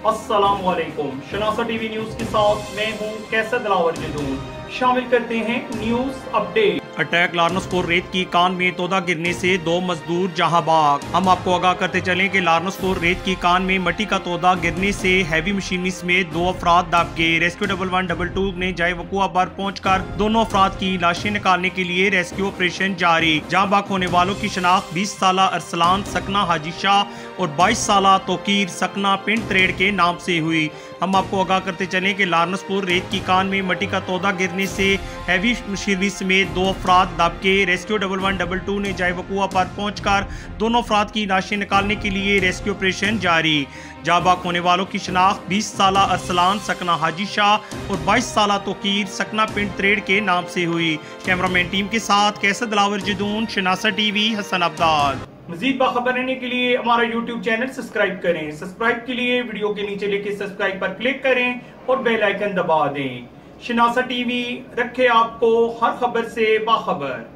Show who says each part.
Speaker 1: अस्सलामुअलैकुम। शनासा TV news के साथ मैं हूं कैसर दिलावर जदून। शामिल करते हैं न्यूज अपडेट। अटैक लार्नसपुर रेत की कान में तोदा गिरने से 2 मजदूर जहां बाग। हम आपको आगाह करते चलें कि लार्नसपुर रेत की कान में मट्टी का तोदा गिरने से हैवी मशीनरी समेत 2 अफराद दब गए। रेस्क्यू 1122 ने जाए वकुआ पर पहुंचकर दोनों अफराद की लाशें निकालने के लिए रेस्क्यू ऑपरेशन जारी। जहां बाग होने वालों की शनाख्त 20 साल अरसलान सकना हाजी शाह और 22 साल तोकीर सकना पिंड त्रेड़ के नाम से हुई। हम आपको आगाह करते चलें कि लार्नसपुर रेत की कान में मट्टी का तोदा गिरने से हैवी मशीनरी समेत 2 अफराद दब के। रेस्क्यू 1122 ने जाए वकुआ पर पहुंचकर दोनों अफराद की लाशें निकालने के लिए रेस्क्यू ऑपरेशन जारी। जाबाक होने वालों की शनाख्त 20 साल अरसलान सकना हाजी शाह और 22 साल तोकीर सकना पिंड त्रेड़ के नाम से हुई। कैमरामैन टीम के साथ कैसर दिलावर जदून, शनासा टीवी, हसन अब्दाद। मजीद बाखबर रहने के लिए हमारा YouTube चैनल सब्सक्राइब करें। सब्सक्राइब के लिए वीडियो के नीचे लिखे सब्सक्राइब पर क्लिक करें और बेल आइकन दबा दें। शनासा टीवी रखे आपको हर खबर से बाखबर।